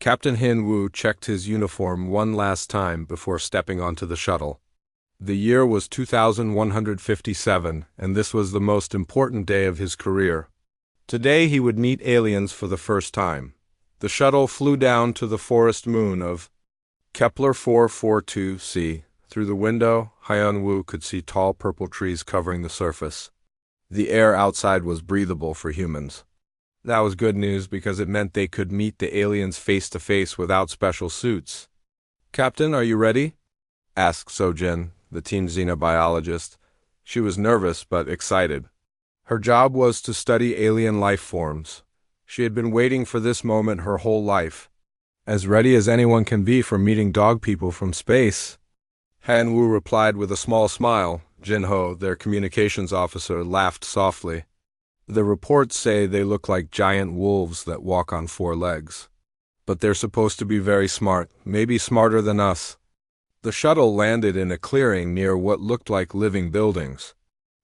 Captain Hin Wu checked his uniform one last time before stepping onto the shuttle. The year was 2157, and this was the most important day of his career. Today he would meet aliens for the first time. The shuttle flew down to the forest moon of Kepler 442c. Through the window, Hyun Woo could see tall purple trees covering the surface. The air outside was breathable for humans. That was good news because it meant they could meet the aliens face to face without special suits. "Captain, are you ready?" asked Sojin, the team xenobiologist. She was nervous but excited. Her job was to study alien life forms. She had been waiting for this moment her whole life. As ready as anyone can be for meeting dog people from space. Han Wu replied with a small smile. Jin Ho, their communications officer, laughed softly. "The reports say they look like giant wolves that walk on 4 legs. But they're supposed to be very smart, maybe smarter than us." The shuttle landed in a clearing near what looked like living buildings.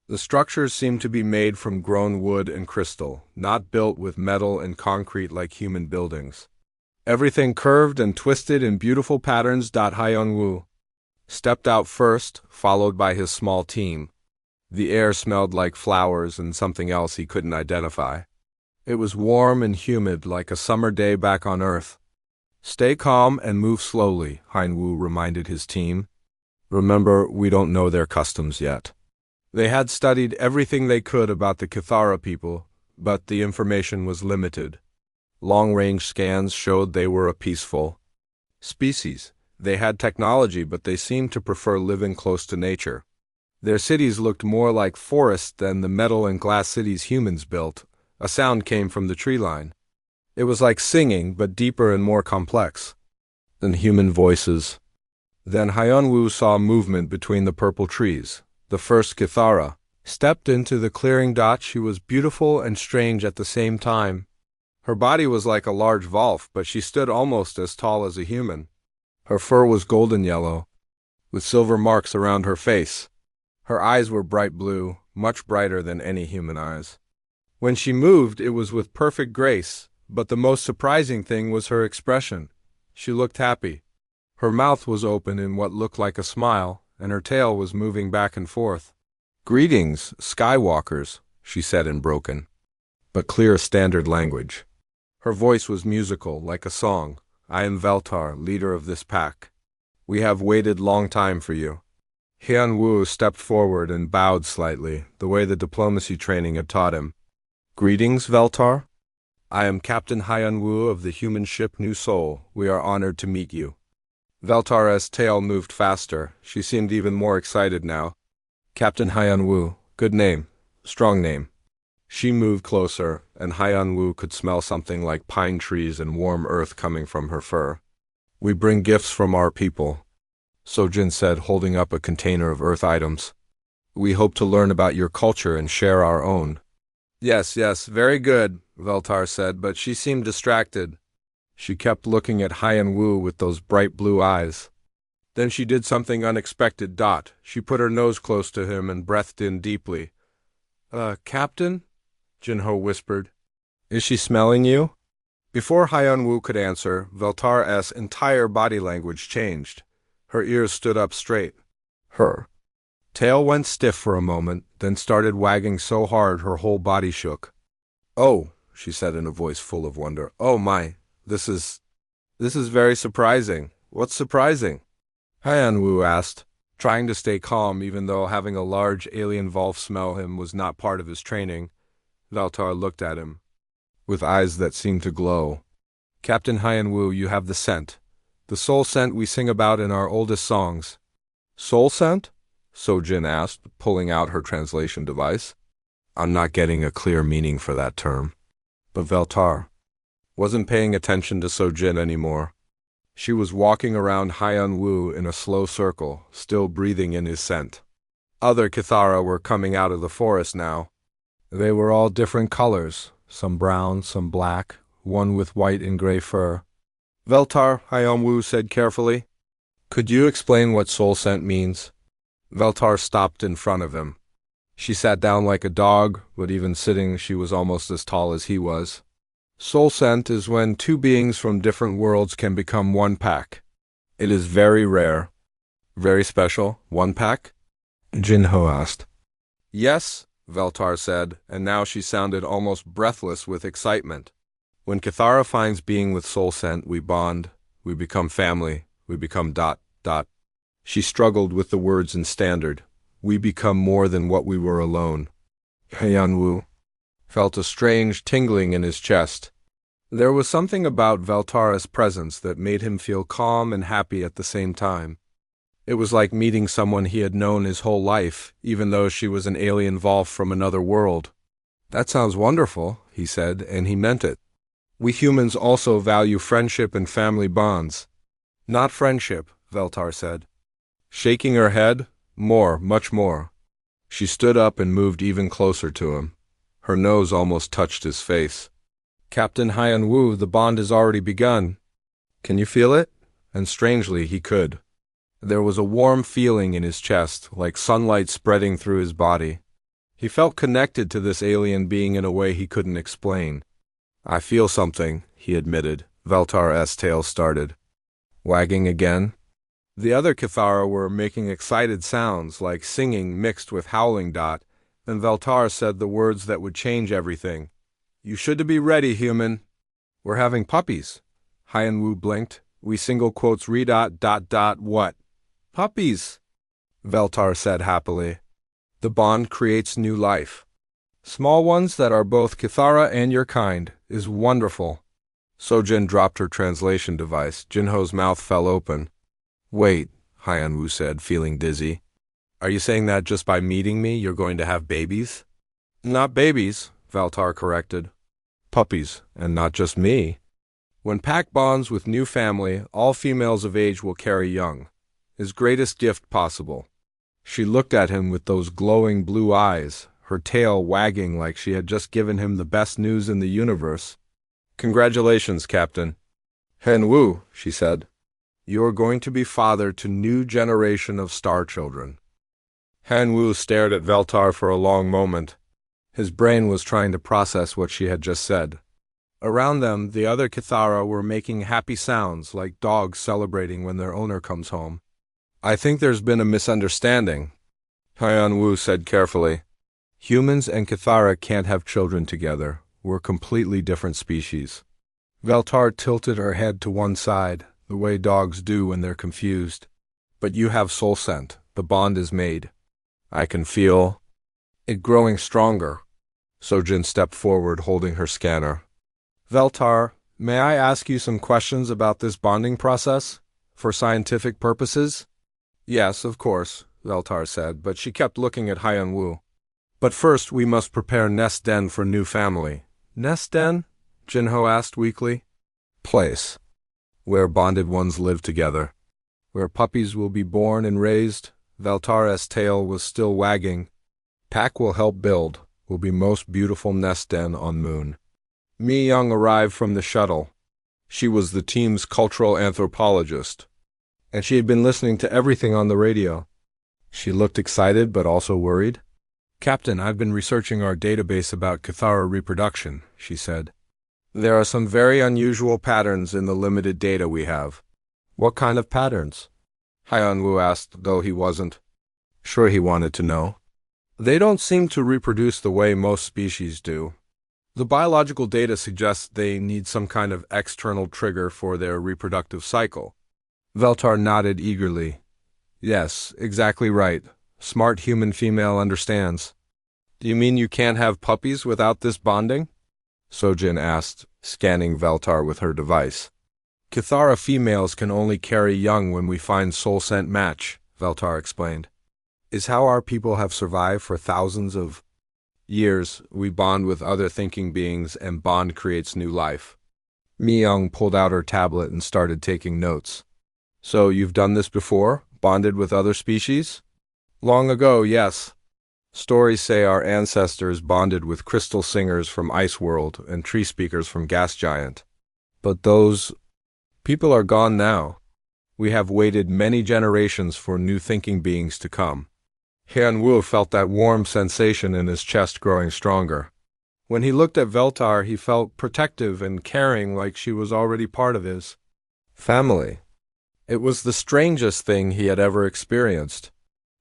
The structures seemed to be made from grown wood and crystal, not built with metal and concrete like human buildings. Everything curved and twisted in beautiful patterns. Hyun Woo stepped out first, followed by his small team. The air smelled like flowers and something else he couldn't identify. It was warm and humid like a summer day back on Earth. "Stay calm and move slowly," Hyun Woo reminded his team. "Remember, we don't know their customs yet." They had studied everything they could about the Cathara people, but the information was limited. Long-range scans showed they were a peaceful species. They had technology, but they seemed to prefer living close to nature. Their cities looked more like forests than the metal and glass cities humans built. A sound came from the tree line. It was like singing, but deeper and more complex than human voices. Then Hyun Woo saw movement between the purple trees. The first Cathara stepped into the clearing. She was beautiful and strange at the same time. Her body was like a large wolf, but she stood almost as tall as a human. Her fur was golden yellow, with silver marks around her face. Her eyes were bright blue, much brighter than any human eyes. When she moved, it was with perfect grace, but the most surprising thing was her expression. She looked happy. Her mouth was open in what looked like a smile, and her tail was moving back and forth. "Greetings, Skywalkers," she said in broken, but clear standard language. Her voice was musical, like a song. "I am Veltar, leader of this pack. We have waited long time for you." Hyun Woo stepped forward and bowed slightly, the way the diplomacy training had taught him. "Greetings, Veltar. I am Captain Hyun Woo of the human ship New Seoul. We are honored to meet you." Veltar's tail moved faster. She seemed even more excited now. "Captain Hyun Woo, good name, strong name." She moved closer, and Hyun Woo could smell something like pine trees and warm earth coming from her fur. "We bring gifts from our people," Sojin said, holding up a container of earth items. "We hope to learn about your culture and share our own." Yes, very good," Veltar said, but she seemed distracted. She kept looking at Hyun Woo with those bright blue eyes. Then she did something unexpected. She put her nose close to him and breathed in deeply. Captain?" Jinho whispered. "Is she smelling you?" Before Hyun Woo could answer, Veltar's entire body language changed. Her ears stood up straight. Her tail went stiff for a moment, then started wagging so hard her whole body shook. "Oh," she said in a voice full of wonder. "Oh my, this is very surprising." "What's surprising?" Hyun Woo asked, trying to stay calm even though having a large alien wolf smell him was not part of his training. Veltar looked at him with eyes that seemed to glow. "Captain Hyun Woo, you have the scent. The soul scent we sing about in our oldest songs." "Soul scent?" Sojin asked, pulling out her translation device. "I'm not getting a clear meaning for that term." But Veltar wasn't paying attention to Sojin anymore. She was walking around Hyun Woo in a slow circle, still breathing in his scent. Other Cathara were coming out of the forest now. They were all different colors, some brown, some black, one with white and gray fur. "Veltar," Hyun Woo said carefully, "could you explain what soul scent means?" Veltar stopped in front of him. She sat down like a dog, but even sitting she was almost as tall as he was. Soul scent is when two beings from different worlds can become one pack. It is very rare. Very special. One pack? Jinho asked. Yes, Veltar said, and now she sounded almost breathless with excitement. When Cathara finds being with soul scent, we bond, we become family, we become ... She struggled with the words in standard. We become more than what we were alone. Hyeonwoo felt a strange tingling in his chest. There was something about Veltara's presence that made him feel calm and happy at the same time. It was like meeting someone he had known his whole life, even though she was an alien Volf from another world. That sounds wonderful, he said, and he meant it. We humans also value friendship and family bonds. Not friendship, Veltar said. Shaking her head, more, much more. She stood up and moved even closer to him. Her nose almost touched his face. Captain Hyeonwoo, the bond has already begun. Can you feel it? And strangely, he could. There was a warm feeling in his chest, like sunlight spreading through his body. He felt connected to this alien being in a way he couldn't explain. I feel something, he admitted. Veltar's tail started wagging again. The other Cathara were making excited sounds, like singing mixed with howling. Then Veltar said the words that would change everything. You should be ready, human. We're having puppies. Hyeonwoo blinked. We single quotes what? Puppies, Veltar said happily. The bond creates new life. Small ones that are both Cathara and your kind is wonderful. Sojin dropped her translation device. Jinho's mouth fell open. Wait, Hyeonwoo said, feeling dizzy. Are you saying that just by meeting me you're going to have babies? Not babies, Veltar corrected. Puppies, and not just me. When Pack bonds with new family, all females of age will carry young. His greatest gift possible. She looked at him with those glowing blue eyes, her tail wagging like she had just given him the best news in the universe. Congratulations, Captain. Hyeonwoo, she said. You are going to be father to new generation of star children. Hyeonwoo stared at Veltar for a long moment. His brain was trying to process what she had just said. Around them, the other Cathara were making happy sounds like dogs celebrating when their owner comes home. I think there's been a misunderstanding, Hyeonwoo said carefully. Humans and Cathara can't have children together. We're completely different species. Veltar tilted her head to one side, the way dogs do when they're confused. But you have soul scent. The bond is made. I can feel it growing stronger. Sojin stepped forward, holding her scanner. Veltar, may I ask you some questions about this bonding process? For scientific purposes? Yes, of course, Veltar said, but she kept looking at Hyeonwoo. But first we must prepare nest den for new family. Nest den? Jinho asked weakly. Place. Where bonded ones live together. Where puppies will be born and raised. Veltar's tail was still wagging. Pack will help build. Will be most beautiful nest den on moon. Mi Young arrived from the shuttle. She was the team's cultural anthropologist, and she had been listening to everything on the radio. She looked excited but also worried. Captain, I've been researching our database about Cathara reproduction, she said. There are some very unusual patterns in the limited data we have. What kind of patterns? Hyeonwoo asked, though he wasn't sure he wanted to know. They don't seem to reproduce the way most species do. The biological data suggests they need some kind of external trigger for their reproductive cycle. Veltar nodded eagerly. Yes, exactly right. Smart human female understands. Do you mean you can't have puppies without this bonding? Sojin asked, scanning Veltar with her device. Cathara females can only carry young when we find soul scent match, Veltar explained. Is how our people have survived for thousands of years. We bond with other thinking beings and bond creates new life. Mi Young pulled out her tablet and started taking notes. So you've done this before? Bonded with other species? Long ago, yes. Stories say our ancestors bonded with crystal singers from Ice World and tree speakers from Gas Giant. But those people are gone now. We have waited many generations for new thinking beings to come. Hyeonwoo felt that warm sensation in his chest growing stronger. When he looked at Veltar, he felt protective and caring, like she was already part of his family. It was the strangest thing he had ever experienced.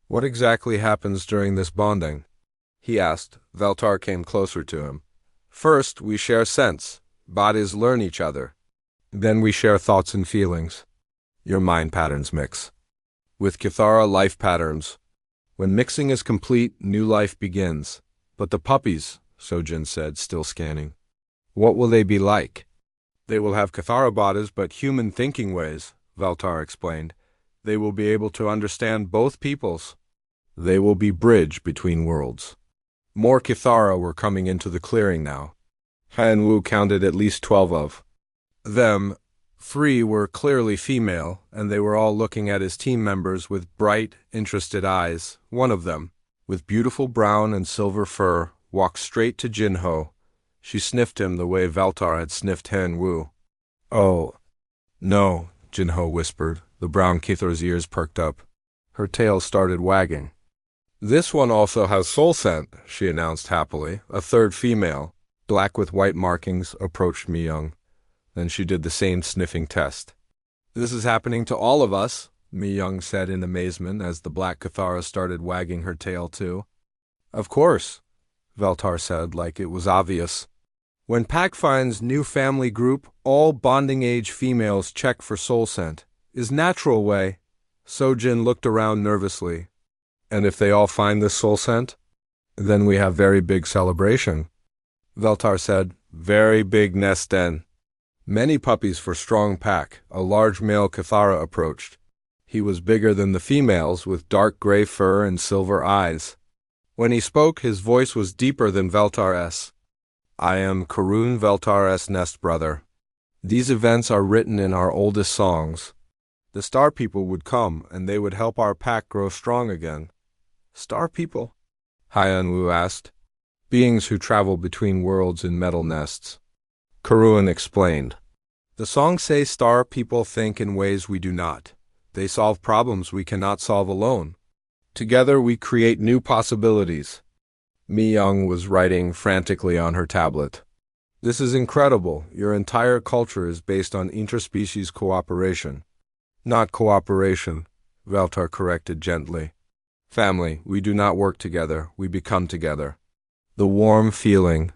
What exactly happens during this bonding? He asked. Veltar came closer to him. First, we share sense. Bodies learn each other. Then we share thoughts and feelings. Your mind patterns mix. With Kithara, life patterns. When mixing is complete, new life begins. But the puppies, Sojin said, still scanning. What will they be like? They will have Kithara bodies but human thinking ways, Veltar explained. They will be able to understand both peoples. They will be bridge between worlds. More Kithara were coming into the clearing now. Han Wu counted at least 12 of them. 3 were clearly female, and they were all looking at his team members with bright, interested eyes. One of them, with beautiful brown and silver fur, walked straight to Jinho. She sniffed him the way Veltar had sniffed Han Wu. Oh, no, Jinho whispered. The brown Kithara's ears perked up. Her tail started wagging. This one also has soul scent, she announced happily. A third female, black with white markings, approached Mi Young. Then she did the same sniffing test. This is happening to all of us, Mi Young said in amazement as the black Kithara started wagging her tail too. Of course, Veltar said, like it was obvious. When Pack finds new family group, all bonding age females check for soul scent. Is natural way. Sojin looked around nervously. And if they all find this soul scent? Then we have very big celebration. Veltar said, very big nest den. Many puppies for strong pack. A large male Kithara approached. He was bigger than the females, with dark gray fur and silver eyes. When he spoke, his voice was deeper than Veltar's. I am Karun Veltar's nest brother. These events are written in our oldest songs. The star people would come, and they would help our pack grow strong again. Star people? Hyan Wu asked. Beings who travel between worlds in metal nests. Karun explained. The songs say star people think in ways we do not. They solve problems we cannot solve alone. Together we create new possibilities. Mi Young was writing frantically on her tablet. This is incredible. Your entire culture is based on interspecies cooperation. Not cooperation, Veltar corrected gently. Family, we do not work together, we become together. The warm feeling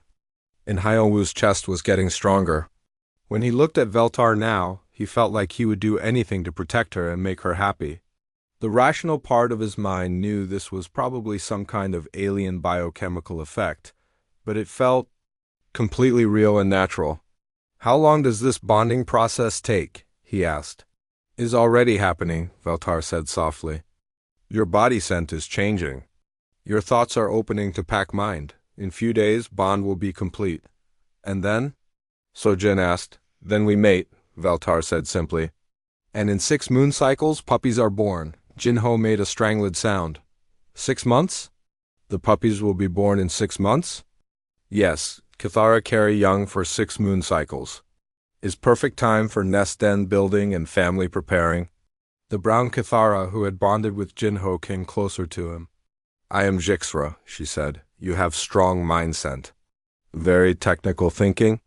in Hyowoo's chest was getting stronger. When he looked at Veltar now, he felt like he would do anything to protect her and make her happy. The rational part of his mind knew this was probably some kind of alien biochemical effect, but it felt completely real and natural. How long does this bonding process take? He asked. Is already happening, Veltar said softly. Your body scent is changing. Your thoughts are opening to pack mind. In few days, bond will be complete. And then? Sojin asked. Then we mate, Veltar said simply. And in 6 moon cycles, puppies are born. Jinho made a strangled sound. 6 months? The puppies will be born in 6 months? Yes, Kithara carry young for 6 moon cycles. Is perfect time for nest den building and family preparing. The brown Kithara who had bonded with Jinho came closer to him. I am Jixra, she said. You have strong mind scent. Very technical thinking.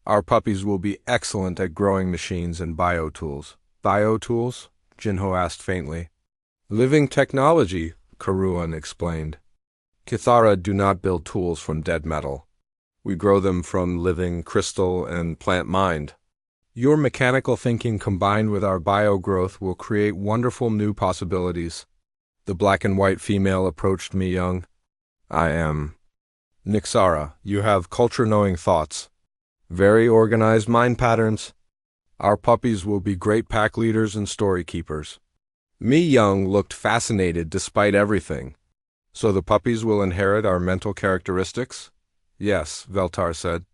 Our puppies will be excellent at growing machines and biotools. Biotools? Jinho asked faintly. Living technology, Karuan explained. Kithara do not build tools from dead metal. We grow them from living crystal and plant mind. Your mechanical thinking combined with our bio-growth will create wonderful new possibilities. The black and white female approached me young. I am Nixara. You have culture-knowing thoughts. Very organized mind patterns. Our puppies will be great pack leaders and story keepers. Mi Young looked fascinated despite everything. So the puppies will inherit our mental characteristics? Yes, Veltar said.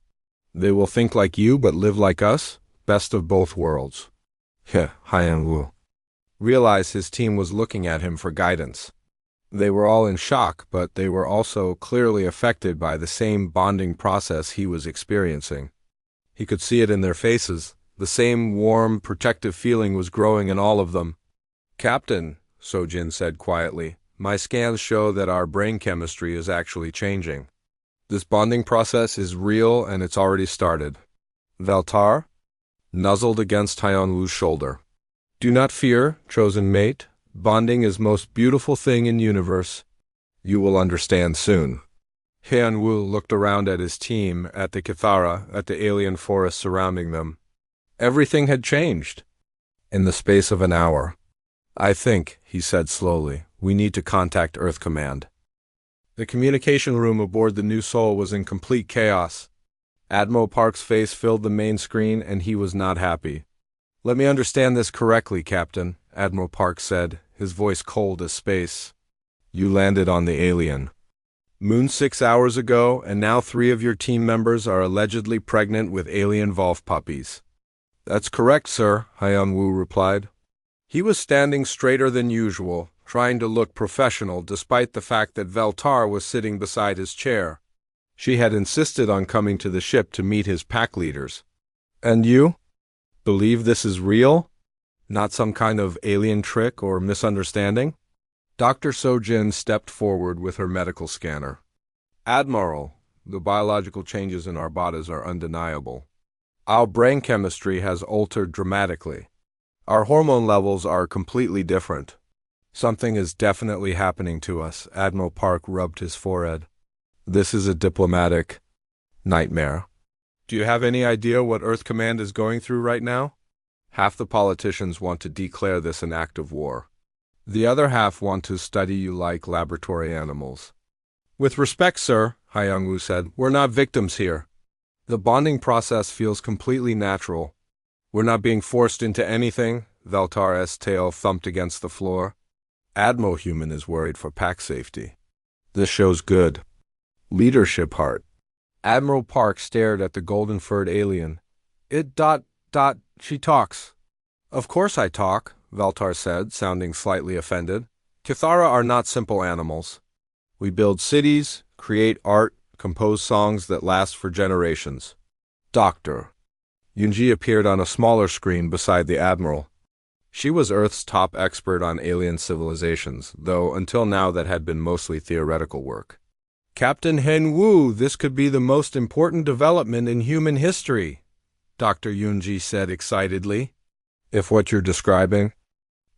They will think like you but live like us? Best of both worlds. Heh, Hyan Wu. Realized his team was looking at him for guidance. They were all in shock, but they were also clearly affected by the same bonding process he was experiencing. He could see it in their faces. The same warm, protective feeling was growing in all of them. Captain, Sojin said quietly, my scans show that our brain chemistry is actually changing. This bonding process is real and it's already started. Veltar nuzzled against Hyunwoo's shoulder. Do not fear, chosen mate. Bonding is most beautiful thing in universe. You will understand soon. Hyunwoo looked around at his team, at the Kithara, at the alien forest surrounding them. Everything had changed. In the space of an hour. I think, he said slowly, we need to contact Earth Command. The communication room aboard the New Soul was in complete chaos. Admiral Park's face filled the main screen and he was not happy. Let me understand this correctly, Captain, Admiral Park said, his voice cold as space. You landed on the alien moon 6 hours ago, and now 3 of your team members are allegedly pregnant with alien Volf puppies. That's correct, sir, Hyunwoo replied. He was standing straighter than usual, trying to look professional despite the fact that Veltar was sitting beside his chair. She had insisted on coming to the ship to meet his pack leaders. And you? Believe this is real? Not some kind of alien trick or misunderstanding? Dr. Sojin stepped forward with her medical scanner. Admiral, the biological changes in our bodies are undeniable. Our brain chemistry has altered dramatically. Our hormone levels are completely different. Something is definitely happening to us, Admiral Park rubbed his forehead. This is a diplomatic nightmare. Do you have any idea what Earth Command is going through right now? Half the politicians want to declare this an act of war. The other half want to study you like laboratory animals. With respect, sir, Hyunwoo said, we're not victims here. The bonding process feels completely natural. We're not being forced into anything, Veltar's tail thumped against the floor. Admiral Human is worried for pack safety. This shows good leadership heart. Admiral Park stared at the golden-furred alien. She talks. Of course I talk, Veltar said, sounding slightly offended. Kithara are not simple animals. We build cities, create art, compose songs that last for generations. Doctor. Yoonji appeared on a smaller screen beside the Admiral. She was Earth's top expert on alien civilizations, though until now that had been mostly theoretical work. Captain Hyunwoo, this could be the most important development in human history, Dr. Yoonji said excitedly. If what you're describing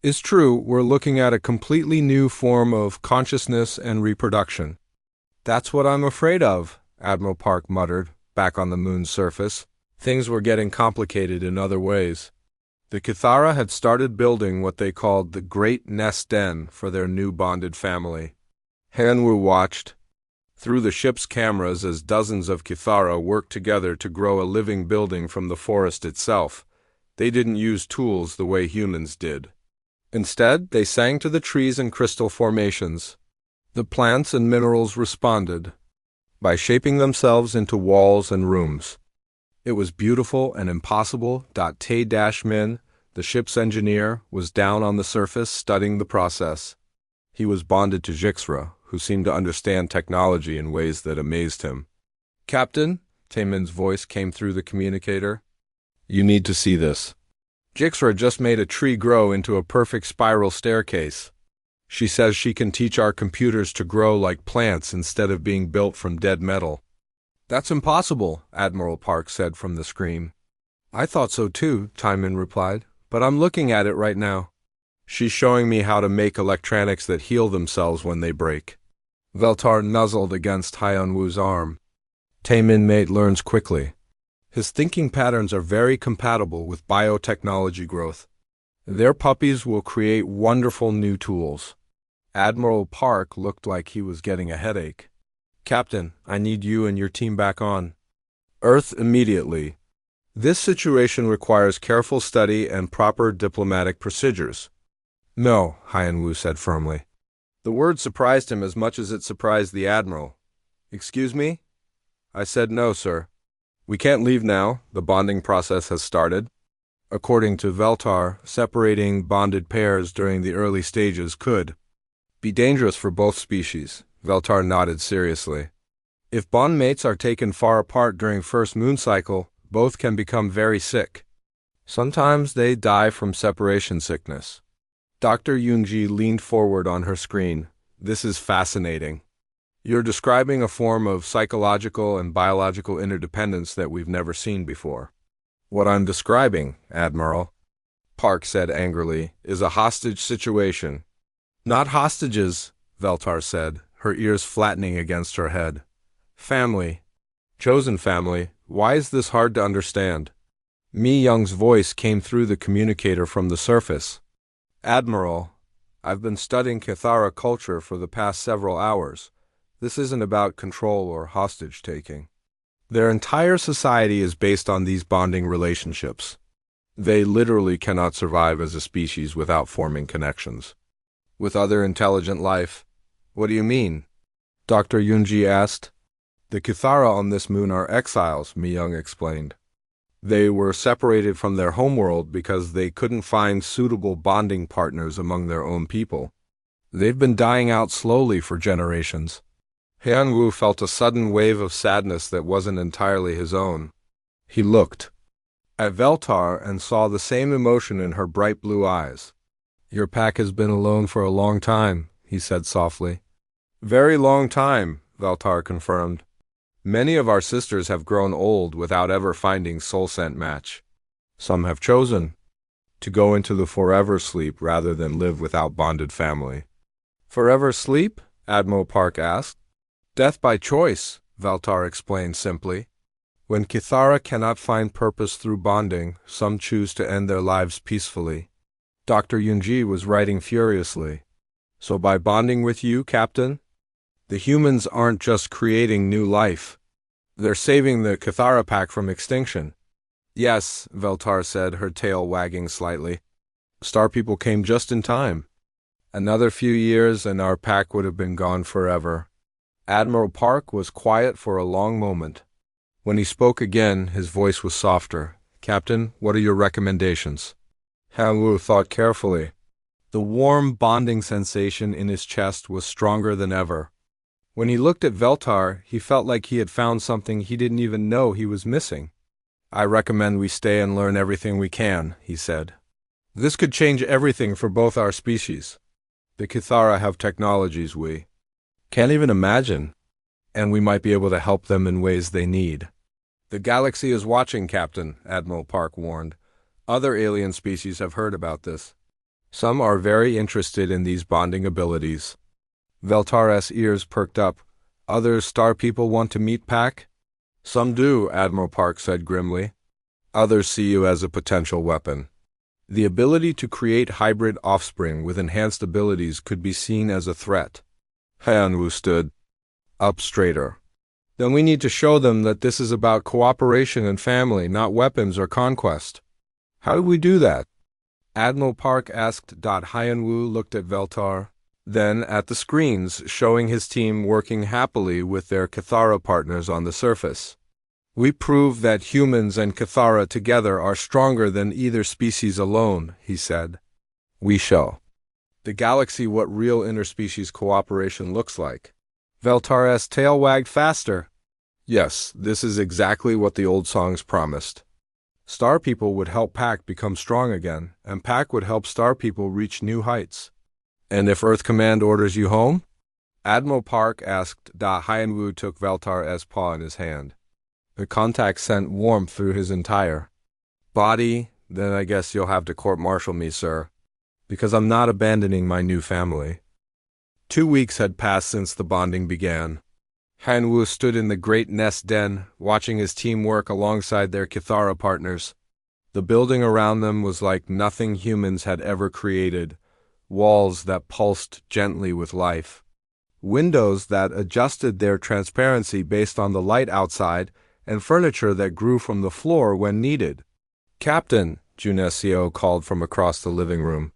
is true, we're looking at a completely new form of consciousness and reproduction. That's what I'm afraid of, Admiral Park muttered, back on the moon's surface. Things were getting complicated in other ways. The Kithara had started building what they called the Great Nest Den for their new bonded family. Hyunwoo watched through the ship's cameras as dozens of Kithara worked together to grow a living building from the forest itself. They didn't use tools the way humans did. Instead, they sang to the trees and crystal formations. The plants and minerals responded by shaping themselves into walls and rooms. It was beautiful and impossible. Tae-min, the ship's engineer, was down on the surface studying the process. He was bonded to Jixra, who seemed to understand technology in ways that amazed him. Captain, Tae-min's voice came through the communicator. You need to see this. Jixra just made a tree grow into a perfect spiral staircase. She says she can teach our computers to grow like plants instead of being built from dead metal. That's impossible, Admiral Park said from the screen. I thought so too, Tae-min replied, but I'm looking at it right now. She's showing me how to make electronics that heal themselves when they break. Veltar nuzzled against Hyunwoo's arm. Tae-min mate learns quickly. His thinking patterns are very compatible with biotechnology growth. Their puppies will create wonderful new tools. Admiral Park looked like he was getting a headache. Captain, I need you and your team back on Earth immediately. This situation requires careful study and proper diplomatic procedures. No, Hyunwoo said firmly. The word surprised him as much as it surprised the Admiral. Excuse me? I said no, sir. We can't leave now. The bonding process has started. According to Veltar, separating bonded pairs during the early stages could be dangerous for both species. Veltar nodded seriously. If bond mates are taken far apart during first moon cycle, both can become very sick. Sometimes they die from separation sickness. Dr. Yoonji leaned forward on her screen. This is fascinating. You're describing a form of psychological and biological interdependence that we've never seen before. What I'm describing, Admiral, Park said angrily, is a hostage situation. Not hostages, Veltar said, her ears flattening against her head. Family. Chosen family. Why is this hard to understand? Mi Young's voice came through the communicator from the surface. Admiral, I've been studying Cathara culture for the past several hours. This isn't about control or hostage-taking. Their entire society is based on these bonding relationships. They literally cannot survive as a species without forming connections. With other intelligent life? What do you mean? Dr. Yunji asked. The Cathara on this moon are exiles, Mi Young explained. They were separated from their homeworld because they couldn't find suitable bonding partners among their own people. They've been dying out slowly for generations. Hyun-woo felt a sudden wave of sadness that wasn't entirely his own. He looked at Veltar and saw the same emotion in her bright blue eyes. Your pack has been alone for a long time, he said softly. Very long time, Veltar confirmed. Many of our sisters have grown old without ever finding soul-scent match. Some have chosen to go into the forever sleep rather than live without bonded family. Forever sleep? Admiral Park asked. Death by choice, Veltar explained simply. When Cathara cannot find purpose through bonding, some choose to end their lives peacefully. Dr. Yunji was writing furiously. So by bonding with you, Captain? The humans aren't just creating new life. They're saving the Cathara pack from extinction. Yes, Veltar said, her tail wagging slightly. Star People came just in time. Another few years and our pack would have been gone forever. Admiral Park was quiet for a long moment. When he spoke again, his voice was softer. Captain, what are your recommendations? Han-woo thought carefully. The warm, bonding sensation in his chest was stronger than ever. When he looked at Veltar, he felt like he had found something he didn't even know he was missing. I recommend we stay and learn everything we can, he said. This could change everything for both our species. The Cathara have technologies we can't even imagine, and we might be able to help them in ways they need. The galaxy is watching, Captain, Admiral Park warned. Other alien species have heard about this. Some are very interested in these bonding abilities. Veltar's ears perked up. Others Star People want to meet Pack? Some do, Admiral Park said grimly. Others see you as a potential weapon. The ability to create hybrid offspring with enhanced abilities could be seen as a threat. Hyun-woo stood up straighter. Then we need to show them that this is about cooperation and family, not weapons or conquest. How do we do that? Admiral Park asked. Hyun-woo looked at Veltar, then at the screens showing his team working happily with their Cathara partners on the surface. We prove that humans and Cathara together are stronger than either species alone, he said. We show the galaxy what real interspecies cooperation looks like. Veltar's tail wagged faster. Yes, this is exactly what the old songs promised. Star People would help Pack become strong again, and Pack would help Star People reach new heights. And if Earth Command orders you home? Admiral Park asked. Hyun-woo took Veltar's paw in his hand. The contact sent warmth through his entire body. Then I guess you'll have to court-martial me, sir, because I'm not abandoning my new family. 2 weeks had passed since the bonding began. Han-woo stood in the great nest den, watching his team work alongside their Cathara partners. The building around them was like nothing humans had ever created. Walls that pulsed gently with life. Windows that adjusted their transparency based on the light outside, and furniture that grew from the floor when needed. Captain, Junesio called from across the living room.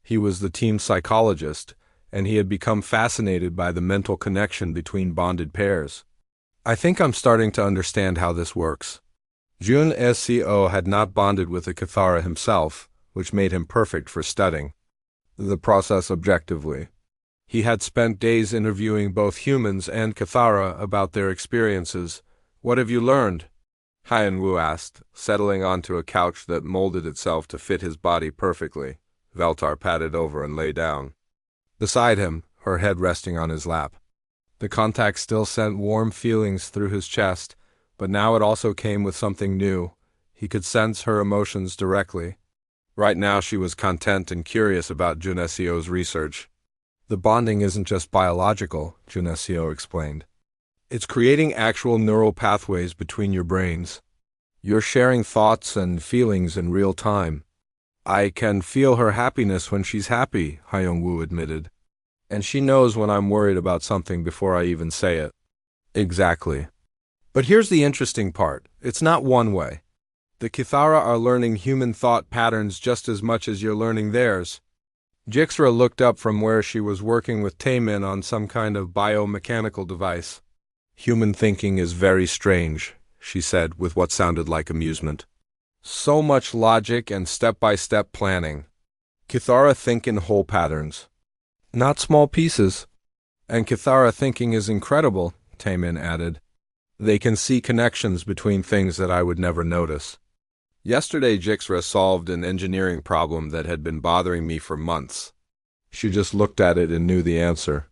He was the team psychologist, and he had become fascinated by the mental connection between bonded pairs. I think I'm starting to understand how this works. Jun SCO had not bonded with a Cathara himself, which made him perfect for studying the process objectively. He had spent days interviewing both humans and Cathara about their experiences. What have you learned? Hyun-woo asked, settling onto a couch that molded itself to fit his body perfectly. Veltar patted over and lay down beside him, her head resting on his lap. The contact still sent warm feelings through his chest, but now it also came with something new. He could sense her emotions directly. Right now she was content and curious about Junesio's research. The bonding isn't just biological, Junesio explained. It's creating actual neural pathways between your brains. You're sharing thoughts and feelings in real time. I can feel her happiness when she's happy, Hyung-woo admitted. And she knows when I'm worried about something before I even say it. Exactly. But here's the interesting part. It's not one way. The Kithara are learning human thought patterns just as much as you're learning theirs. Jixra looked up from where she was working with Taemin on some kind of biomechanical device. Human thinking is very strange, she said with what sounded like amusement. So much logic and step-by-step planning. Kithara think in whole patterns, not small pieces. And Kithara thinking is incredible, Taemin added. They can see connections between things that I would never notice. Yesterday Jixra solved an engineering problem that had been bothering me for months. She just looked at it and knew the answer.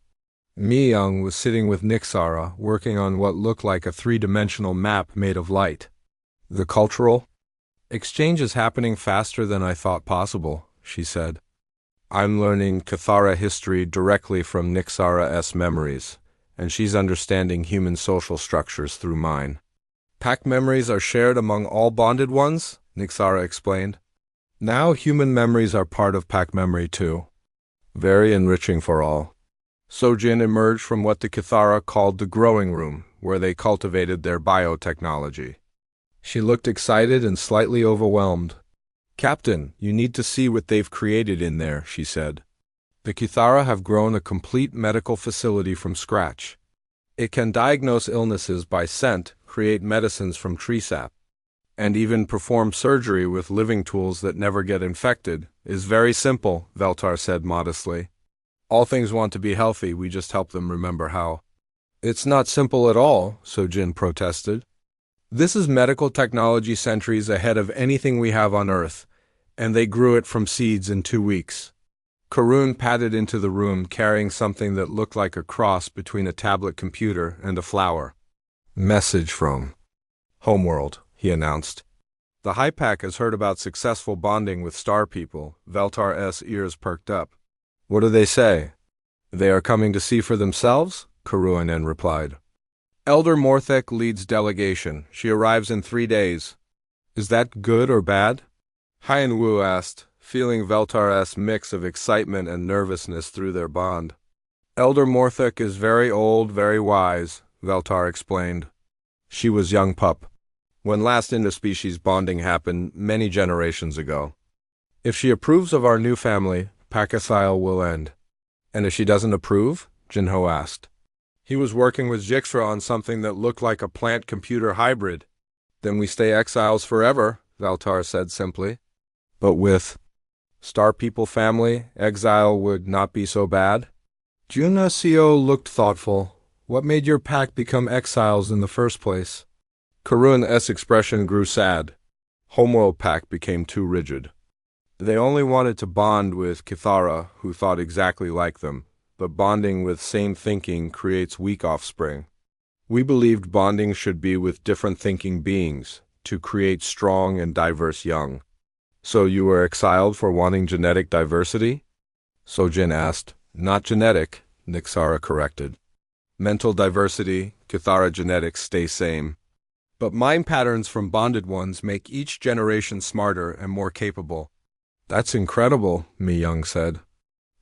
Mi-young was sitting with Nixara, working on what looked like a three-dimensional map made of light. The cultural exchange is happening faster than I thought possible, she said. I'm learning Kithara history directly from Nixara's memories, and she's understanding human social structures through mine. Pack memories are shared among all bonded ones, Nixara explained. Now human memories are part of pack memory too. Very enriching for all. Sojin emerged from what the Kithara called the growing room, where they cultivated their biotechnology. She looked excited and slightly overwhelmed. Captain, you need to see what they've created in there, she said. The Kithara have grown a complete medical facility from scratch. It can diagnose illnesses by scent, create medicines from tree sap, and even perform surgery with living tools that never get infected. Is very simple, Veltar said modestly. All things want to be healthy, we just help them remember how. It's not simple at all, Sojin protested. This is medical technology centuries ahead of anything we have on Earth, and they grew it from seeds in 2 weeks. Karun padded into the room carrying something that looked like a cross between a tablet computer and a flower. Message from Homeworld, he announced. The Hypack has heard about successful bonding with star people. Veltar's ears perked up. What do they say? They are coming to see for themselves? Karuinen replied. Elder Morthek leads delegation. She arrives in 3 days. Is that good or bad? Hyun-woo asked, feeling Veltar's mix of excitement and nervousness through their bond. Elder Morthek is very old, very wise, Veltar explained. She was young pup when last interspecies bonding happened many generations ago. If she approves of our new family, Pakasile will end. And if she doesn't approve? Jinho asked. He was working with Jixra on something that looked like a plant-computer hybrid. Then we stay exiles forever, Veltar said simply. But with Star People family, exile would not be so bad. Junesio looked thoughtful. What made your pack become exiles in the first place? Karun's expression grew sad. Homeworld pack became too rigid. They only wanted to bond with Kithara, who thought exactly like them, but bonding with same thinking creates weak offspring. We believed bonding should be with different thinking beings, to create strong and diverse young. So you were exiled for wanting genetic diversity? Sojin asked. Not genetic, Nixara corrected. Mental diversity, Kithara genetics stay same. But mind patterns from bonded ones make each generation smarter and more capable. That's incredible, Mi-young said.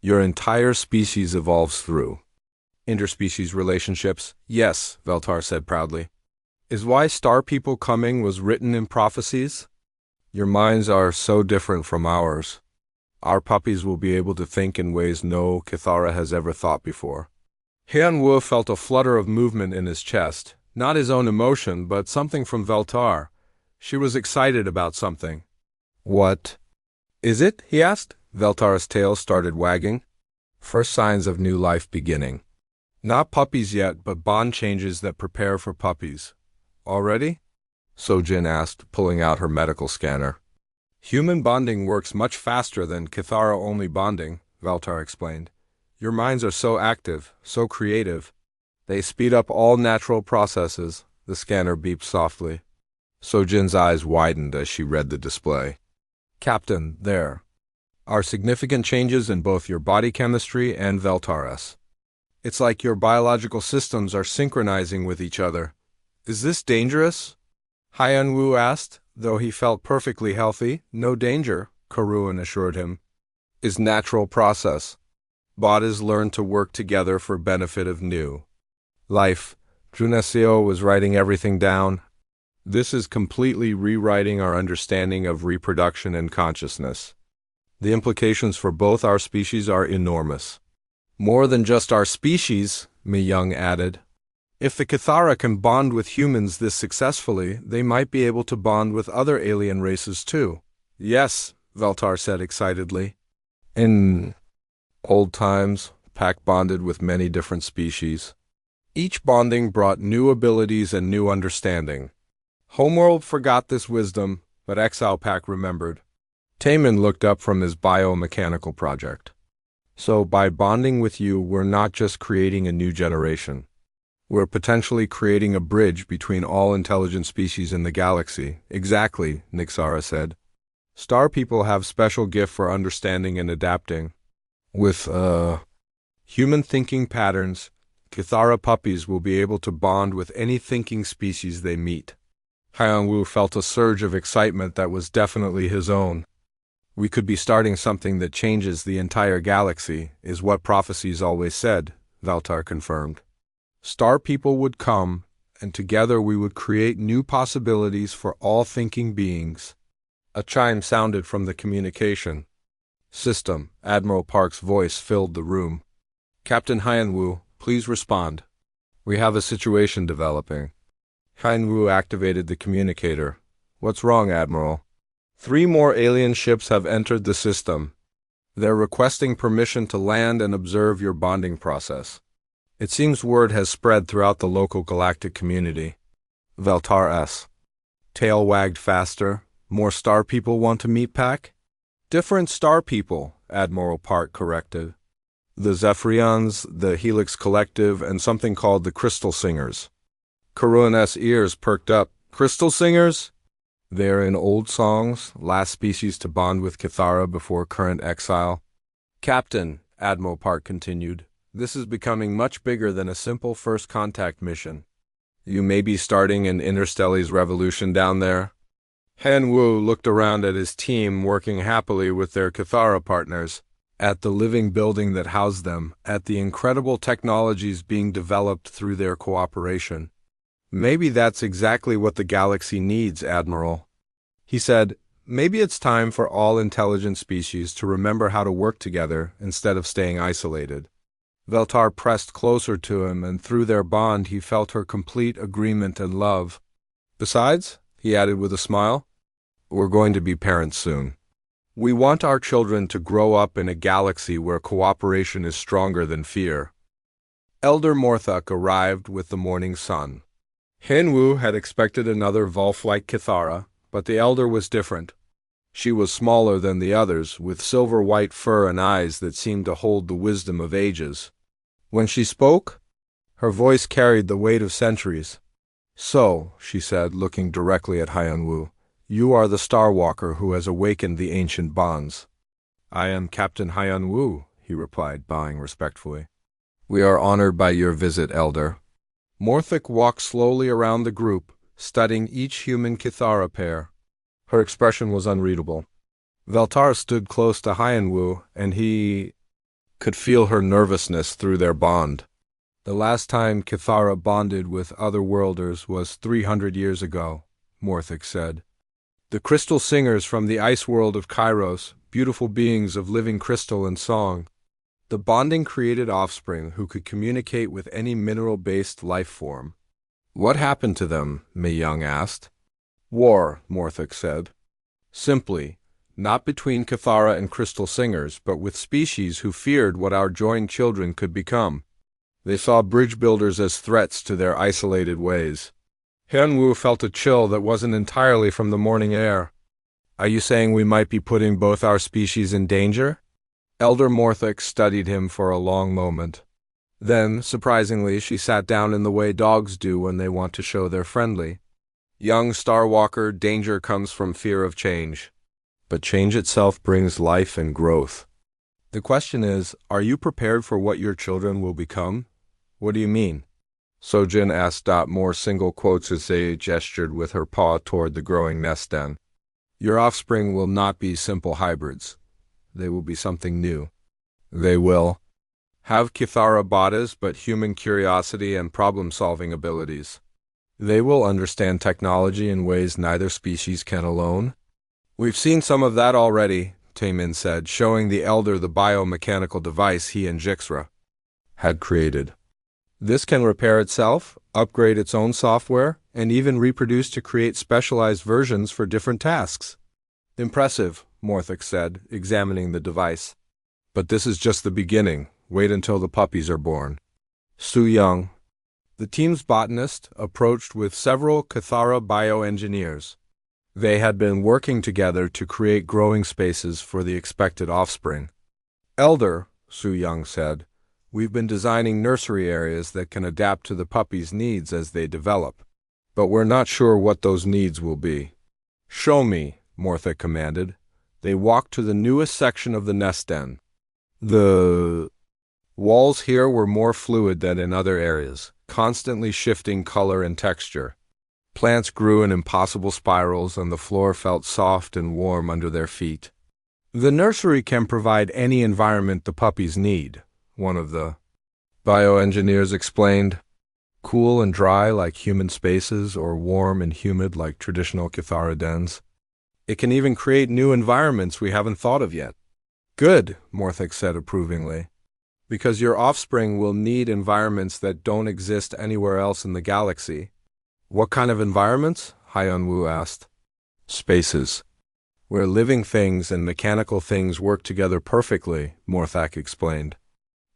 Your entire species evolves through interspecies relationships. Yes, Veltar said proudly. Is why Star People coming was written in prophecies? Your minds are so different from ours. Our puppies will be able to think in ways no Kithara has ever thought before. Hyun-woo felt a flutter of movement in his chest, not his own emotion, but something from Veltar. She was excited about something. What is it? He asked. Veltar's tail started wagging. First signs of new life beginning. Not puppies yet, but bond changes that prepare for puppies. Already? Sojin asked, pulling out her medical scanner. Human bonding works much faster than Kithara-only bonding, Veltar explained. Your minds are so active, so creative. They speed up all natural processes, the scanner beeped softly. Sojin's eyes widened as she read the display. Captain, there are significant changes in both your body chemistry and Veltaris. It's like your biological systems are synchronizing with each other. Is this dangerous? Haiyan-Wu asked, though he felt perfectly healthy. No danger, Karuan assured him. Is natural process. Bodies learn to work together for benefit of new life. Junasio was writing everything down. This is completely rewriting our understanding of reproduction and consciousness. The implications for both our species are enormous. More than just our species, Mi Young added. If the Cathara can bond with humans this successfully, they might be able to bond with other alien races too. Yes, Veltar said excitedly. In old times, Pack bonded with many different species. Each bonding brought new abilities and new understanding. Homeworld forgot this wisdom, but Exile Pack remembered. Taman looked up from his biomechanical project. So by bonding with you, we're not just creating a new generation. We're potentially creating a bridge between all intelligent species in the galaxy. Exactly, Nixara said. Star people have special gift for understanding and adapting. With, human thinking patterns, Cathara puppies will be able to bond with any thinking species they meet. Haiyan-Wu felt a surge of excitement that was definitely his own. We could be starting something that changes the entire galaxy, is what prophecies always said, Valtar confirmed. Star people would come, and together we would create new possibilities for all thinking beings. A chime sounded from the communication system. Admiral Park's voice filled the room. Captain Haiyan-Wu, please respond. We have a situation developing. Haiyan-Wu activated the communicator. What's wrong, Admiral? 3 more alien ships have entered the system. They're requesting permission to land and observe your bonding process. It seems word has spread throughout the local galactic community. Veltar S. Tail wagged faster. More star people want to meet Pack? Different star people, Admiral Park corrected. The Zephyrians, the Helix Collective, and something called the Crystal Singers. Karuan's ears perked up. Crystal Singers? They're in old songs, last species to bond with Cathara before current exile. Captain, Admiral Park continued, this is becoming much bigger than a simple first contact mission. You may be starting an Interstelli's revolution down there. Haiyan-Wu looked around at his team working happily with their Cathara partners, at the living building that housed them, at the incredible technologies being developed through their cooperation. Maybe that's exactly what the galaxy needs, Admiral. He said, maybe it's time for all intelligent species to remember how to work together instead of staying isolated. Veltar pressed closer to him, and through their bond he felt her complete agreement and love. Besides, he added with a smile, we're going to be parents soon. We want our children to grow up in a galaxy where cooperation is stronger than fear. Elder Morthuk arrived with the morning sun. Haiyan-Wu had expected another Volf-like Cathara, but the elder was different. She was smaller than the others, with silver-white fur and eyes that seemed to hold the wisdom of ages. When she spoke, her voice carried the weight of centuries. So, she said, looking directly at Haiyan-Wu, you are the Star Walker who has awakened the ancient bonds. I am Captain Haiyan-Wu, he replied, bowing respectfully. We are honored by your visit, Elder. Morthuk walked slowly around the group, studying each human Cathara pair. Her expression was unreadable. Veltar stood close to Haiyan-Wu, and he could feel her nervousness through their bond. The last time Cathara bonded with otherworlders was 300 years ago, Morthuk said. The crystal singers from the ice world of Kairos, beautiful beings of living crystal and song. The bonding created offspring who could communicate with any mineral-based life form. What happened to them? Mi Young asked. War, Morthuk said. Simply, not between Cathara and crystal singers, but with species who feared what our joined children could become. They saw bridge builders as threats to their isolated ways. Haiyan-Wu felt a chill that wasn't entirely from the morning air. Are you saying we might be putting both our species in danger? Elder Morthuk studied him for a long moment. Then, surprisingly, she sat down in the way dogs do when they want to show they're friendly. Young Starwalker, danger comes from fear of change. But change itself brings life and growth. The question is, are you prepared for what your children will become? What do you mean? Sojin asked. More single quotes as they gestured with her paw toward the growing nest den. Your offspring will not be simple hybrids. They will be something new. They will have Kithara bodies but human curiosity and problem-solving abilities. They will understand technology in ways neither species can alone. We've seen some of that already, Taemin said, showing the elder the biomechanical device he and Jixra had created. This can repair itself, upgrade its own software, and even reproduce to create specialized versions for different tasks. Impressive, Morthik said, examining the device. But this is just the beginning. Wait until the puppies are born. Su Young, the team's botanist, approached with several Kithara bioengineers. They had been working together to create growing spaces for the expected offspring. Elder, Su Young said, we've been designing nursery areas that can adapt to the puppies' needs as they develop. But we're not sure what those needs will be. Show me, Morthik commanded. They walked to the newest section of the nest den. The walls here were more fluid than in other areas, constantly shifting color and texture. Plants grew in impossible spirals, and the floor felt soft and warm under their feet. The nursery can provide any environment the puppies need, one of the bioengineers explained. Cool and dry like human spaces, or warm and humid like traditional Kithara dens. It can even create new environments we haven't thought of yet. Good, Morthik said approvingly. Because your offspring will need environments that don't exist anywhere else in the galaxy. What kind of environments? Hyunwoo asked. Spaces. Where living things and mechanical things work together perfectly, Morthak explained.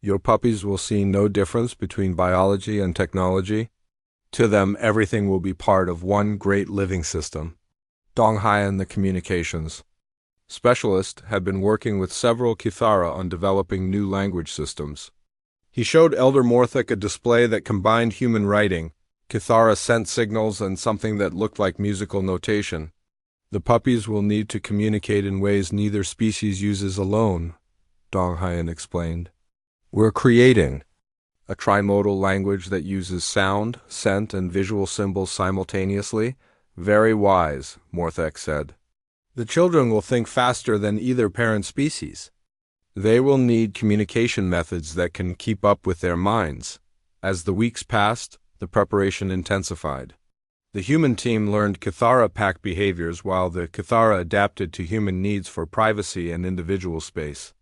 Your puppies will see no difference between biology and technology. To them, everything will be part of one great living system. Donghayan, the communications specialist, had been working with several Kithara on developing new language systems. He showed Elder Morthik a display that combined human writing, Kithara scent signals, and something that looked like musical notation. The puppies will need to communicate in ways neither species uses alone, Donghayan explained. We're creating a trimodal language that uses sound, scent, and visual symbols simultaneously. Very wise, Morthek said. The children will think faster than either parent species. They will need communication methods that can keep up with their minds. As the weeks passed, the preparation intensified. The human team learned Kithara pack behaviors while the Kithara adapted to human needs for privacy and individual space.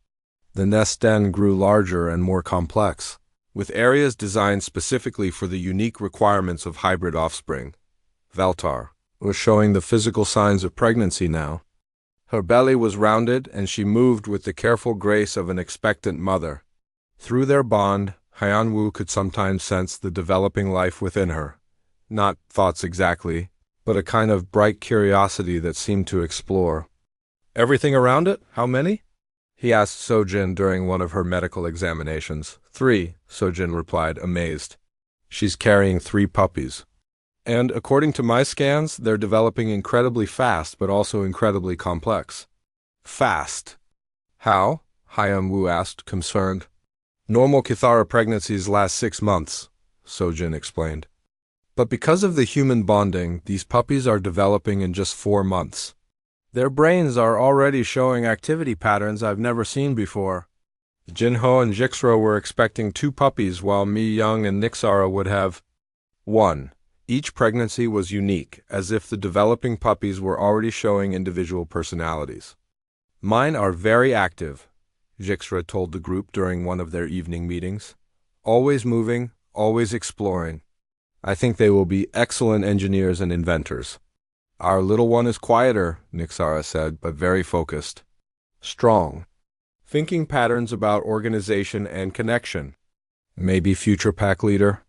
The nest den grew larger and more complex, with areas designed specifically for the unique requirements of hybrid offspring. Valtar was showing the physical signs of pregnancy now. Her belly was rounded, and she moved with the careful grace of an expectant mother. Through their bond, Hyunwoo could sometimes sense the developing life within her. Not thoughts exactly, but a kind of bright curiosity that seemed to explore. Everything around it? How many? He asked Sojin during one of her medical examinations. 3, Sojin replied, amazed. She's carrying 3 puppies. And according to my scans, they're developing incredibly fast, but also incredibly complex. Fast. How? Hyunwoo asked, concerned. Normal Kithara pregnancies last 6 months, Sojin explained. But because of the human bonding, these puppies are developing in just 4 months. Their brains are already showing activity patterns I've never seen before. Jinho and Jixra were expecting 2 puppies, while Mi Young and Nixara would have 1. Each pregnancy was unique, as if the developing puppies were already showing individual personalities. Mine are very active, Jixra told the group during one of their evening meetings. Always moving, always exploring. I think they will be excellent engineers and inventors. Our little one is quieter, Nixara said, but very focused. Strong. Thinking patterns about organization and connection. Maybe future pack leader?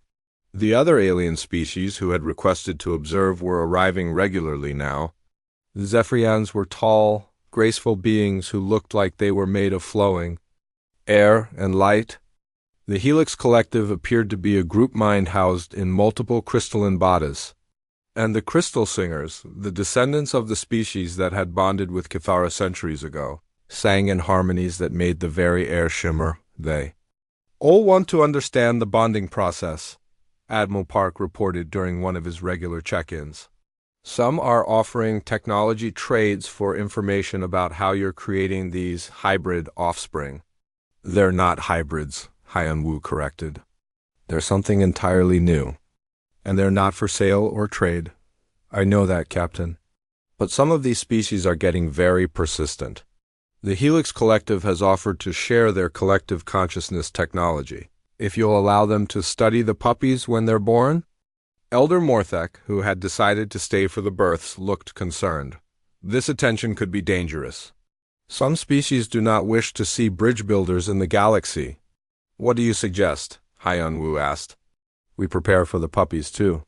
The other alien species who had requested to observe were arriving regularly now. The Zephyrians were tall, graceful beings who looked like they were made of flowing air and light. The Helix Collective appeared to be a group mind housed in multiple crystalline bodies. And the Crystal Singers, the descendants of the species that had bonded with Kithara centuries ago, sang in harmonies that made the very air shimmer. They all want to understand the bonding process, Admiral Park reported during one of his regular check-ins. Some are offering technology trades for information about how you're creating these hybrid offspring. They're not hybrids, Hyun-woo corrected. They're something entirely new. And they're not for sale or trade. I know that, Captain. But some of these species are getting very persistent. The Helix Collective has offered to share their collective consciousness technology, if you'll allow them to study the puppies when they're born. Elder Morthek, who had decided to stay for the births, looked concerned. This attention could be dangerous. Some species do not wish to see bridge builders in the galaxy. What do you suggest? Hyun-woo asked. We prepare for the puppies, too.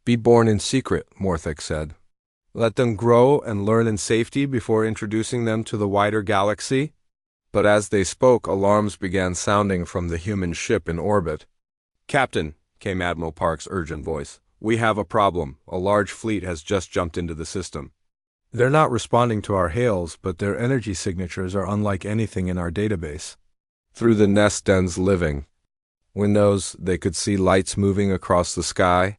Be born in secret, Morthek said. Let them grow and learn in safety before introducing them to the wider galaxy. But as they spoke, alarms began sounding from the human ship in orbit. Captain, came Admiral Park's urgent voice, we have a problem. A large fleet has just jumped into the system. They're not responding to our hails, but their energy signatures are unlike anything in our database. Through the nest den's living windows, they could see lights moving across the sky.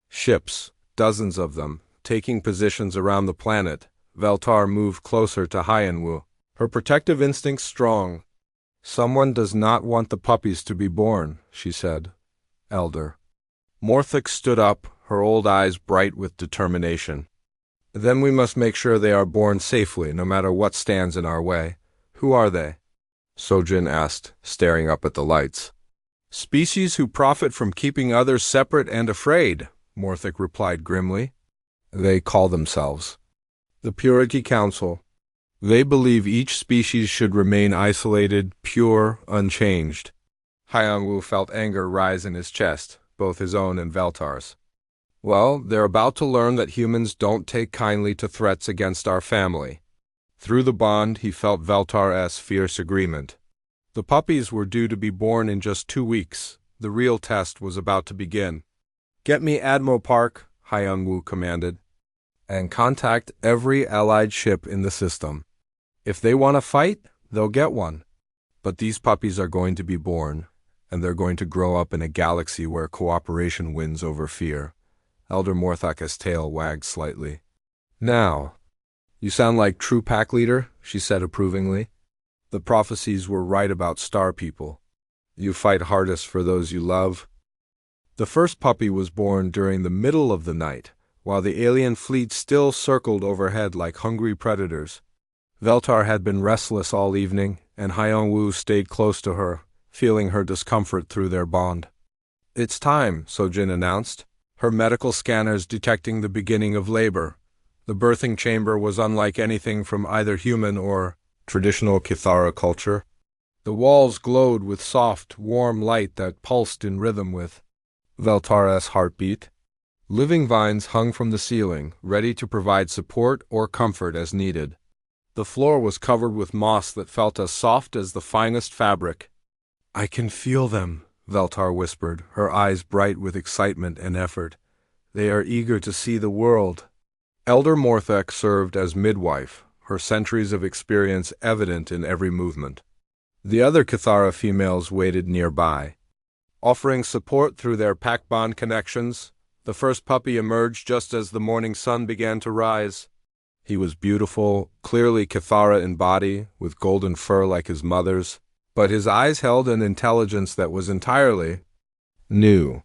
Ships, dozens of them, taking positions around the planet. Veltar moved closer to Hyun-woo, her protective instincts strong. Someone does not want the puppies to be born, she said. Elder. Morthek stood up, her old eyes bright with determination. Then we must make sure they are born safely, no matter what stands in our way. Who are they? Sojin asked, staring up at the lights. Species who profit from keeping others separate and afraid, Morthek replied grimly. They call themselves the Purity Council. They believe each species should remain isolated, pure, unchanged. Hyun-woo felt anger rise in his chest, both his own and Veltar's. Well, they're about to learn that humans don't take kindly to threats against our family. Through the bond, he felt Veltar's fierce agreement. The puppies were due to be born in just 2 weeks. The real test was about to begin. Get me Admiral Park, Hyun-woo commanded, and contact every allied ship in the system. If they want to fight, they'll get one. But these puppies are going to be born, and they're going to grow up in a galaxy where cooperation wins over fear. Elder Morthek's tail wagged slightly. Now, you sound like true pack leader, she said approvingly. The prophecies were right about star people. You fight hardest for those you love. The first puppy was born during the middle of the night, while the alien fleet still circled overhead like hungry predators. Veltar had been restless all evening, and Hyun-woo stayed close to her, feeling her discomfort through their bond. It's time, Sojin announced, her medical scanners detecting the beginning of labor. The birthing chamber was unlike anything from either human or traditional Kithara culture. The walls glowed with soft, warm light that pulsed in rhythm with Veltar's heartbeat. Living vines hung from the ceiling, ready to provide support or comfort as needed. The floor was covered with moss that felt as soft as the finest fabric. I can feel them, Veltar whispered, her eyes bright with excitement and effort. They are eager to see the world. Elder Morthek served as midwife, her centuries of experience evident in every movement. The other Kithara females waited nearby, offering support through their pack bond connections. The first puppy emerged just as the morning sun began to rise. He was beautiful, clearly Kithara in body, with golden fur like his mother's, but his eyes held an intelligence that was entirely new.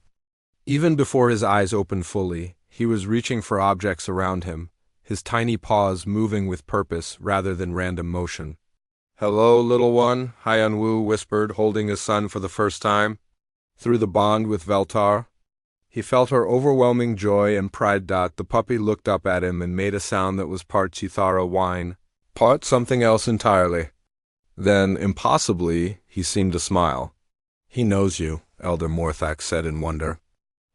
Even before his eyes opened fully, he was reaching for objects around him, his tiny paws moving with purpose rather than random motion. Hello, little one, Hyun-woo whispered, holding his son for the first time. Through the bond with Veltar, he felt her overwhelming joy and pride. The puppy looked up at him and made a sound that was part Chithara whine, part something else entirely. Then, impossibly, he seemed to smile. He knows you, Elder Morthek said in wonder.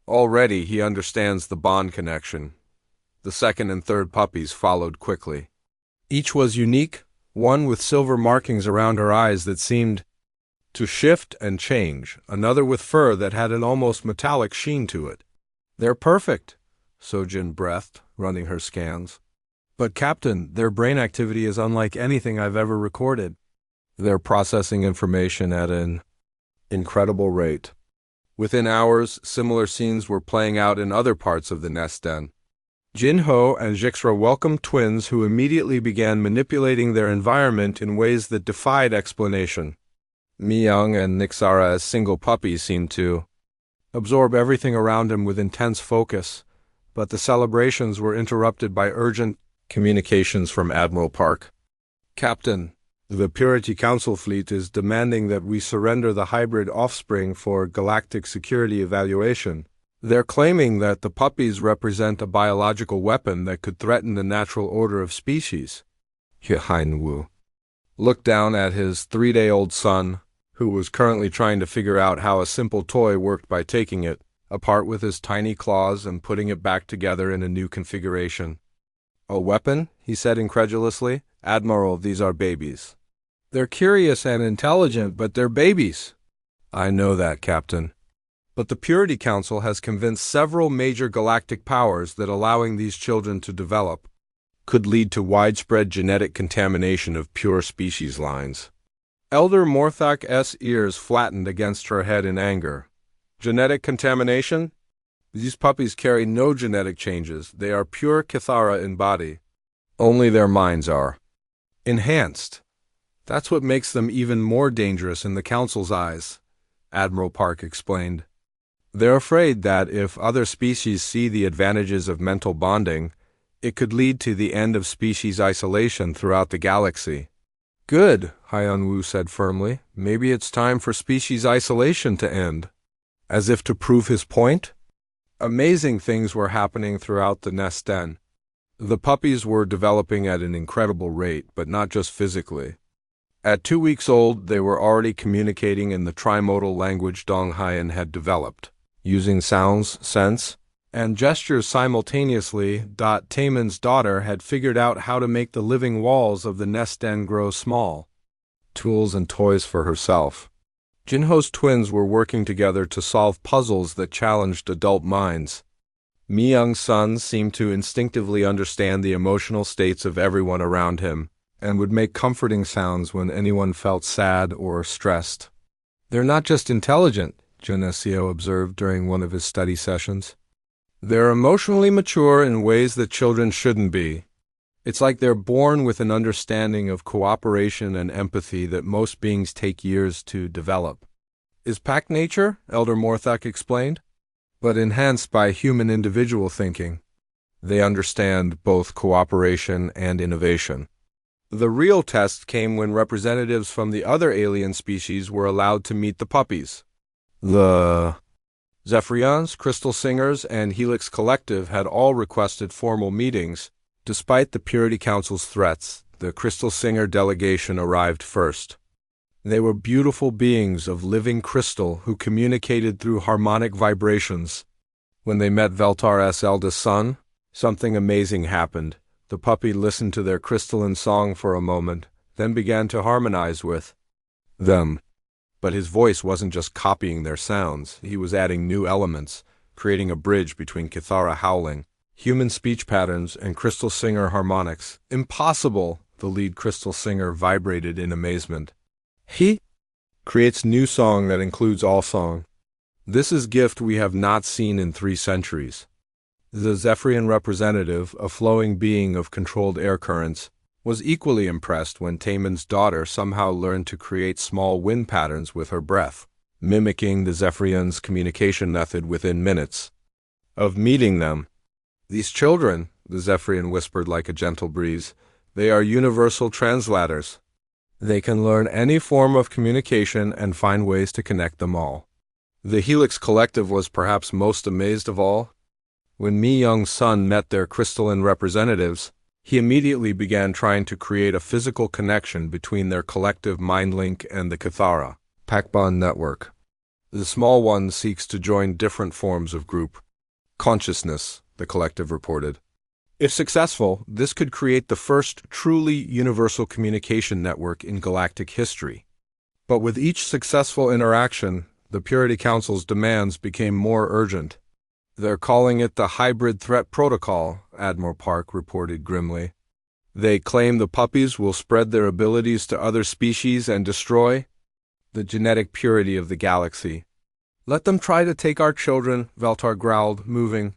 Already he understands the bond connection. The second and third puppies followed quickly. Each was unique, one with silver markings around her eyes that seemed to shift and change, another with fur that had an almost metallic sheen to it. "They're perfect," Sojin breathed, running her scans. "But Captain, their brain activity is unlike anything I've ever recorded. They're processing information at an incredible rate." Within hours, similar scenes were playing out in other parts of the nest den. Jinho and Jixra welcomed twins who immediately began manipulating their environment in ways that defied explanation. Miyoung and Nixara, as single puppies, seemed to absorb everything around him with intense focus, but the celebrations were interrupted by urgent communications from Admiral Park. "Captain, the Purity Council fleet is demanding that we surrender the hybrid offspring for galactic security evaluation. They're claiming that the puppies represent a biological weapon that could threaten the natural order of species." Wu looked down at his 3-day-old son, who was currently trying to figure out how a simple toy worked by taking it apart with his tiny claws and putting it back together in a new configuration. "A weapon?" he said incredulously. "Admiral, these are babies." "They're curious and intelligent, but they're babies." "I know that, Captain. But the Purity Council has convinced several major galactic powers that allowing these children to develop could lead to widespread genetic contamination of pure species lines." Elder Morthak's ears flattened against her head in anger. "Genetic contamination? These puppies carry no genetic changes. They are pure Kithara in body. Only their minds are enhanced. That's what makes them even more dangerous in the Council's eyes," Admiral Park explained. "They're afraid that if other species see the advantages of mental bonding, it could lead to the end of species isolation throughout the galaxy." "Good," Hyun-woo said firmly. "Maybe it's time for species isolation to end." As if to prove his point, amazing things were happening throughout the nest den. The puppies were developing at an incredible rate, but not just physically. At 2 weeks old, they were already communicating in the trimodal language Donghayan had developed, using sounds, scents, and gestures simultaneously. Taemin's daughter had figured out how to make the living walls of the nest den grow small, tools and toys for herself. Jinho's twins were working together to solve puzzles that challenged adult minds. Miyoung's son seemed to instinctively understand the emotional states of everyone around him, and would make comforting sounds when anyone felt sad or stressed. "They're not just intelligent," Genesio observed during one of his study sessions. "They're emotionally mature in ways that children shouldn't be. It's like they're born with an understanding of cooperation and empathy that most beings take years to develop. Is pack nature," Elder Morthak explained, "but enhanced by human individual thinking. They understand both cooperation and innovation." The real test came when representatives from the other alien species were allowed to meet the puppies. The Zephyrians, Crystal Singers, and Helix Collective had all requested formal meetings. Despite the Purity Council's threats, the Crystal Singer delegation arrived first. They were beautiful beings of living crystal who communicated through harmonic vibrations. When they met Veltar's eldest son, something amazing happened. The puppy listened to their crystalline song for a moment, then began to harmonize with them. But his voice wasn't just copying their sounds. He was adding new elements, creating a bridge between Kithara howling, human speech patterns, and Crystal Singer harmonics. "Impossible!" The lead Crystal Singer vibrated in amazement. "He creates new song that includes all song. This is gift we have not seen in 3 centuries." The Zephyrian representative, a flowing being of controlled air currents, was equally impressed when Taemin's daughter somehow learned to create small wind patterns with her breath, mimicking the Zephyrians' communication method within minutes of meeting them. "These children," the Zephyrian whispered like a gentle breeze, "they are universal translators. They can learn any form of communication and find ways to connect them all." The Helix Collective was perhaps most amazed of all. When Mi-young's son met their crystalline representatives, he immediately began trying to create a physical connection between their collective mind link and the Kithara Packbond network. The small one seeks to join different forms of group consciousness, the collective reported. If successful, this could create the first truly universal communication network in galactic history. But with each successful interaction, the Purity Council's demands became more urgent. "They're calling it the Hybrid Threat Protocol," Admiral Park reported grimly. "They claim the puppies will spread their abilities to other species and destroy the genetic purity of the galaxy." "Let them try to take our children," Veltar growled, moving.